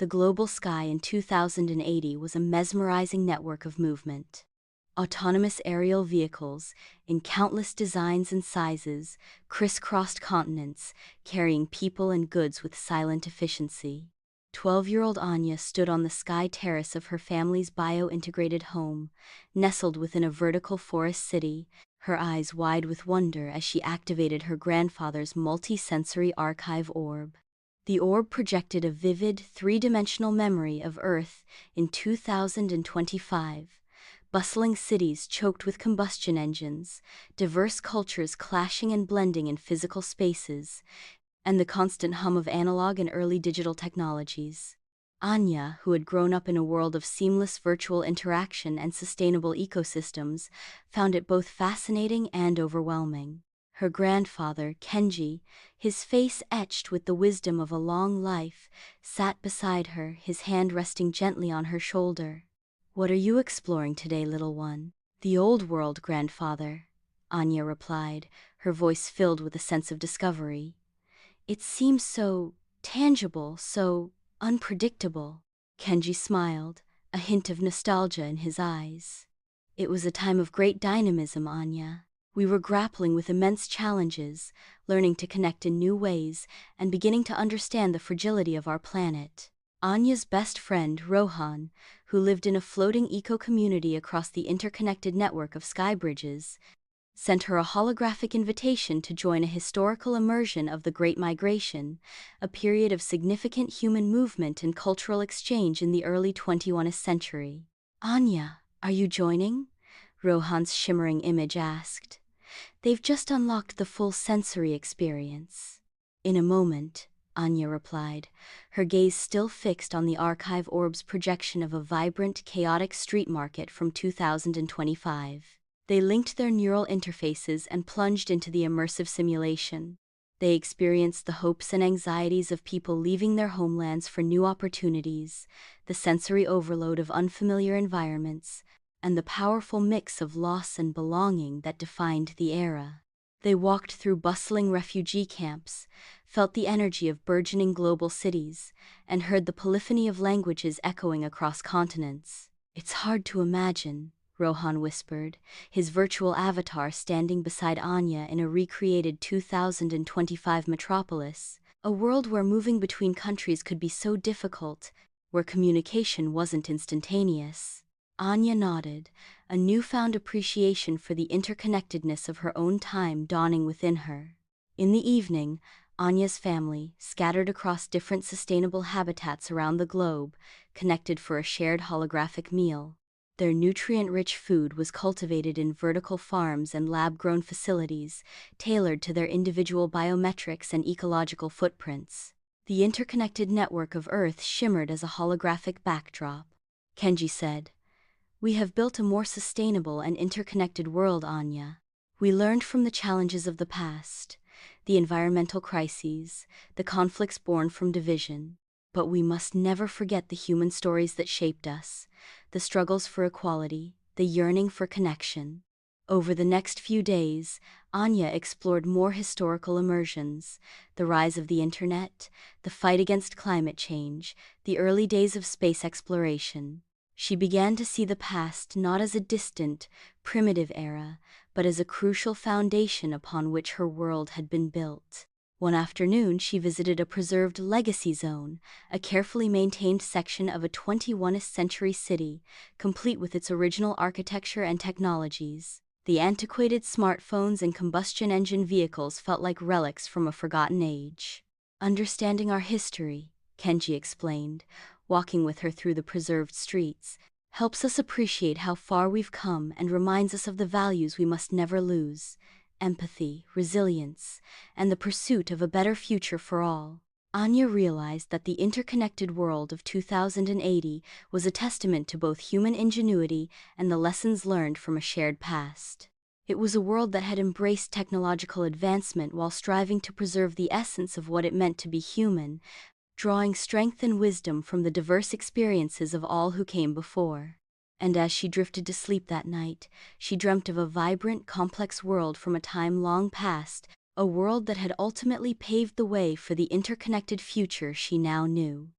The global sky in 2080 was a mesmerizing network of movement. Autonomous aerial vehicles, in countless designs and sizes, crisscrossed continents, carrying people and goods with silent efficiency. 12-year-old Anya stood on the sky terrace of her family's bio-integrated home, nestled within a vertical forest city, her eyes wide with wonder as she activated her grandfather's multi-sensory archive orb. The orb projected a vivid, three-dimensional memory of Earth in 2025. Bustling cities choked with combustion engines, diverse cultures clashing and blending in physical spaces, and the constant hum of analog and early digital technologies. Anya, who had grown up in a world of seamless virtual interaction and sustainable ecosystems, found it both fascinating and overwhelming. Her grandfather, Kenji, his face etched with the wisdom of a long life, sat beside her, his hand resting gently on her shoulder. "What are you exploring today, little one?" "The old world, grandfather," Anya replied, her voice filled with a sense of discovery. "It seems so tangible, so unpredictable." Kenji smiled, a hint of nostalgia in his eyes. "It was a time of great dynamism, Anya. We were grappling with immense challenges, learning to connect in new ways, and beginning to understand the fragility of our planet." Anya's best friend, Rohan, who lived in a floating eco-community across the interconnected network of sky bridges, sent her a holographic invitation to join a historical immersion of the Great Migration, a period of significant human movement and cultural exchange in the early 21st century. "Anya, are you joining?" Rohan's shimmering image asked. "They've just unlocked the full sensory experience." "In a moment," Anya replied, her gaze still fixed on the archive orb's projection of a vibrant, chaotic street market from 2025. They linked their neural interfaces and plunged into the immersive simulation. They experienced the hopes and anxieties of people leaving their homelands for new opportunities, the sensory overload of unfamiliar environments, and the powerful mix of loss and belonging that defined the era. They walked through bustling refugee camps, felt the energy of burgeoning global cities, and heard the polyphony of languages echoing across continents. "It's hard to imagine," Rohan whispered, his virtual avatar standing beside Anya in a recreated 2025 metropolis, "a world where moving between countries could be so difficult, where communication wasn't instantaneous." Anya nodded, a newfound appreciation for the interconnectedness of her own time dawning within her. In the evening, Anya's family, scattered across different sustainable habitats around the globe, connected for a shared holographic meal. Their nutrient-rich food was cultivated in vertical farms and lab-grown facilities, tailored to their individual biometrics and ecological footprints. The interconnected network of Earth shimmered as a holographic backdrop. Kenji said, "We have built a more sustainable and interconnected world, Anya. We learned from the challenges of the past, the environmental crises, the conflicts born from division. But we must never forget the human stories that shaped us, the struggles for equality, the yearning for connection." Over the next few days, Anya explored more historical immersions: the rise of the internet, the fight against climate change, the early days of space exploration. She began to see the past not as a distant, primitive era, but as a crucial foundation upon which her world had been built. One afternoon she visited a preserved legacy zone, a carefully maintained section of a 21st century city, complete with its original architecture and technologies. The antiquated smartphones and combustion engine vehicles felt like relics from a forgotten age. "Understanding our history," Kenji explained, walking with her through the preserved streets, "helps us appreciate how far we've come and reminds us of the values we must never lose: empathy, resilience, and the pursuit of a better future for all." Anya realized that the interconnected world of 2080 was a testament to both human ingenuity and the lessons learned from a shared past. It was a world that had embraced technological advancement while striving to preserve the essence of what it meant to be human, drawing strength and wisdom from the diverse experiences of all who came before. And as she drifted to sleep that night, she dreamt of a vibrant, complex world from a time long past, a world that had ultimately paved the way for the interconnected future she now knew.